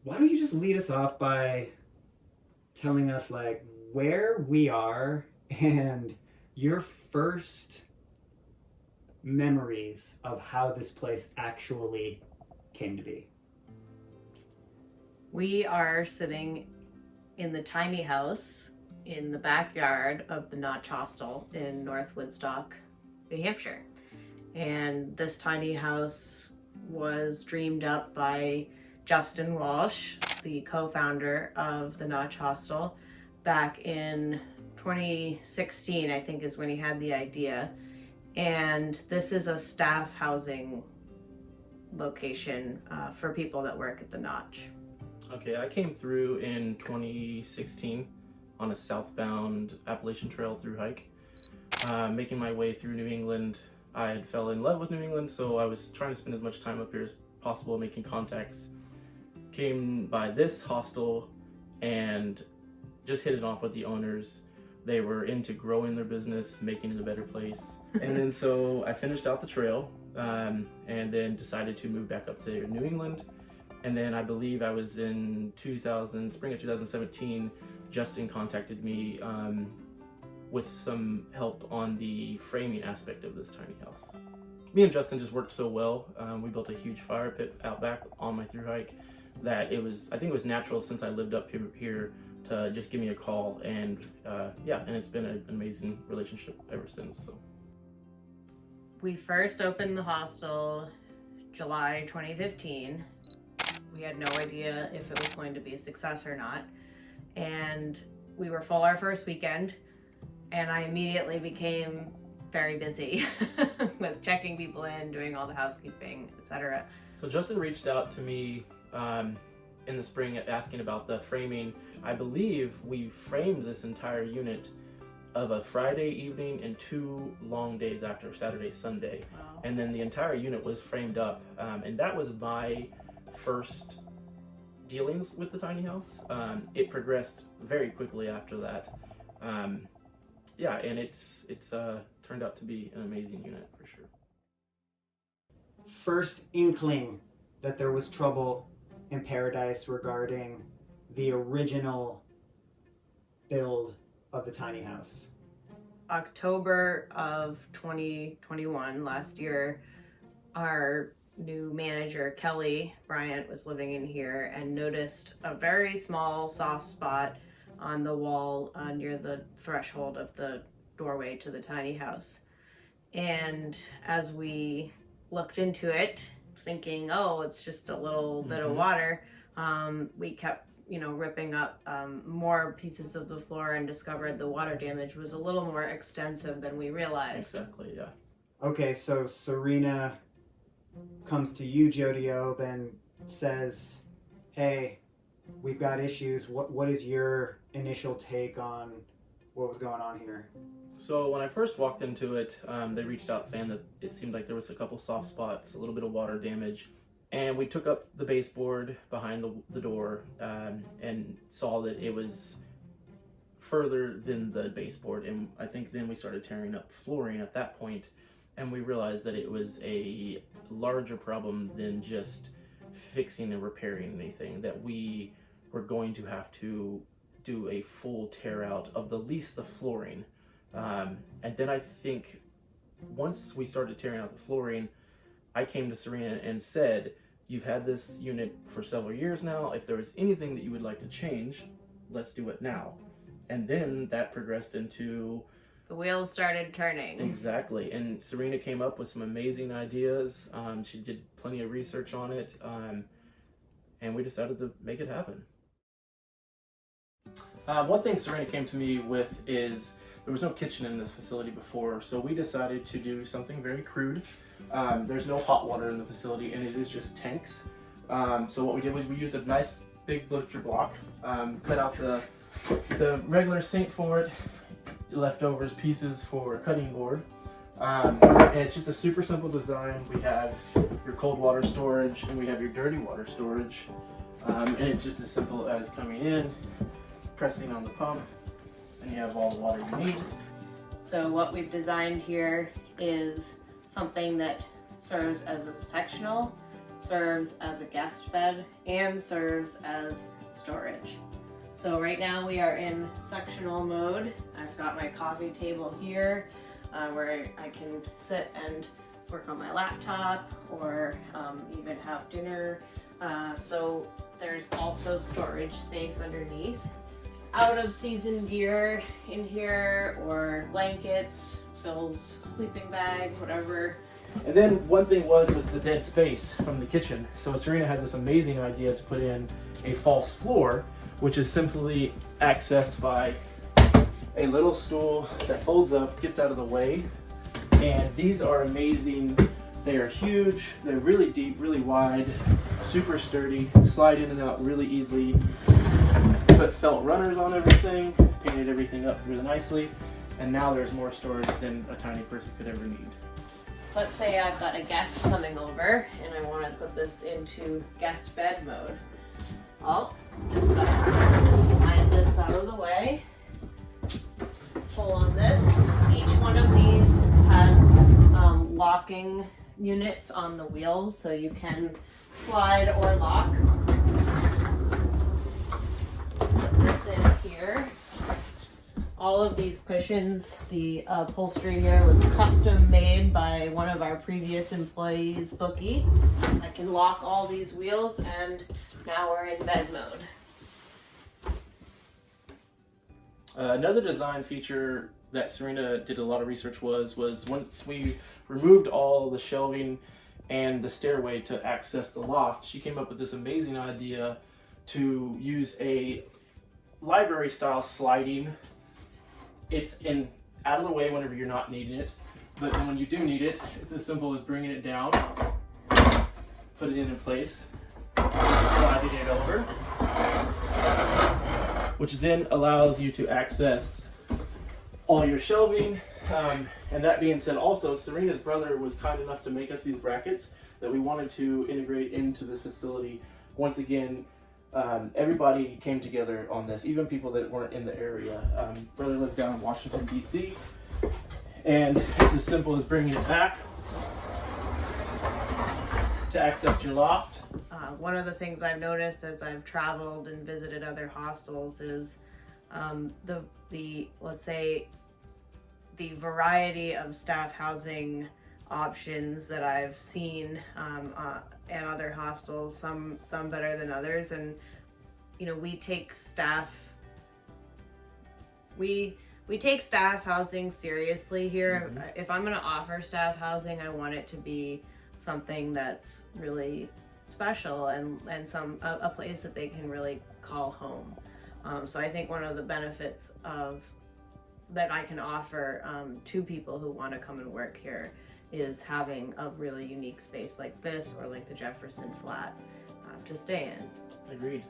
why don't you just lead us off by telling us like where we are and your first memories of how this place actually came to be. We are sitting in the tiny house in the backyard of the Notch Hostel in North Woodstock, New Hampshire. And this tiny house was dreamed up by Justin Walsh, the co-founder of the Notch Hostel, back in 2016, I think is when he had the idea. And this is a staff housing location for people that work at the Notch. Okay, I came through in 2016 on a southbound Appalachian Trail through hike. Making my way through New England, I had fell in love with New England, so I was trying to spend as much time up here as possible making contacts. Came by this hostel and just hit it off with the owners. They were into growing their business, making it a better place. And then so I finished out the trail and then decided to move back up to New England. And then I believe I was in spring of 2017, Justin contacted me with some help on the framing aspect of this tiny house. Me and Justin just worked so well. We built a huge fire pit out back on my thru hike that I think it was natural since I lived up here to just give me a call, and and it's been an amazing relationship ever since. So. We first opened the hostel July 2015. We had no idea if it was going to be a success or not. And we were full our first weekend, and I immediately became very busy with checking people in, doing all the housekeeping, etc. So Justin reached out to me in the spring asking about the framing. I believe we framed this entire unit of a Friday evening and 2 long days after, Saturday, Sunday. Wow. And then the entire unit was framed up. And that was my first dealings with the tiny house. It progressed very quickly after that. And it's turned out to be an amazing unit for sure. First inkling that there was trouble in Paradise regarding the original build of the tiny house. October of 2021, last year, our new manager, Kelly Bryant, was living in here and noticed a very small soft spot on the wall near the threshold of the doorway to the tiny house. And as we looked into it, thinking, oh, it's just a little bit of water, we kept ripping up more pieces of the floor and discovered the water damage was a little more extensive than we realized. Exactly, yeah. Okay, so Serena comes to you, Jodiob, and says, hey, we've got issues. What is your initial take on what was going on here? So when I first walked into it, they reached out saying that it seemed like there was a couple soft spots, a little bit of water damage. And we took up the baseboard behind the door and saw that it was further than the baseboard. And I think then we started tearing up flooring at that point, and we realized that it was a larger problem than just fixing and repairing anything, that we were going to have to do a full tear out of at least the flooring. And then I think once we started tearing out the flooring, I came to Serena and said, you've had this unit for several years now. If there was anything that you would like to change, let's do it now. And then that progressed into... The wheels started turning. Exactly. And Serena came up with some amazing ideas. She did plenty of research on it. And we decided to make it happen. One thing Serena came to me with is there was no kitchen in this facility before, so we decided to do something very crude. There's no hot water in the facility, and it is just tanks. So what we did was we used a nice big butcher block, cut out the regular sink for it, leftovers pieces for cutting board. And it's just a super simple design. We have your cold water storage and we have your dirty water storage. And it's just as simple as coming in, pressing on the pump, and you have all the water you need. So what we've designed here is something that serves as a sectional serves as a guest bed and serves as storage. So right now we are in sectional mode. I've got my coffee table here where I can sit and work on my laptop or even have dinner. So there's also storage space underneath. Out of season gear in here or blankets, Phil's sleeping bag, whatever. And then one thing was the dead space from the kitchen. So Serena had this amazing idea to put in a false floor, which is simply accessed by a little stool that folds up, gets out of the way. And these are amazing. They are huge, they're really deep, really wide, super sturdy, slide in and out really easily. Put felt runners on everything, painted everything up really nicely, and now there's more storage than a tiny person could ever need. Let's say I've got a guest coming over and I want to put this into guest bed mode. I'll just slide this out of the way, pull on this. Each one of these has locking units on the wheels, so you can slide or lock. Put this in here. All of these cushions, the upholstery here was custom made by one of our previous employees, Bookie. I can lock all these wheels and now we're in bed mode. Another design feature that Serena did a lot of research was once we removed all the shelving and the stairway to access the loft, she came up with this amazing idea to use a library style sliding. It's out of the way whenever you're not needing it, but then when you do need it, it's as simple as bringing it down, put it in place, sliding it over, which then allows you to access all your shelving. And that being said, also Serena's brother was kind enough to make us these brackets that we wanted to integrate into this facility. Once again, everybody came together on this, even people that weren't in the area. Brother lives down in Washington, D.C., and it's as simple as bringing it back to access your loft. One of the things I've noticed as I've traveled and visited other hostels is the let's say the variety of staff housing options that I've seen at other hostels, some better than others. And you know, we take staff housing seriously here. Mm-hmm. If I'm going to offer staff housing, I want it to be something that's really special and a place that they can really call home. So I think one of the benefits that I can offer to people who want to come and work here is having a really unique space like this or like the Jefferson flat to stay in. Agreed.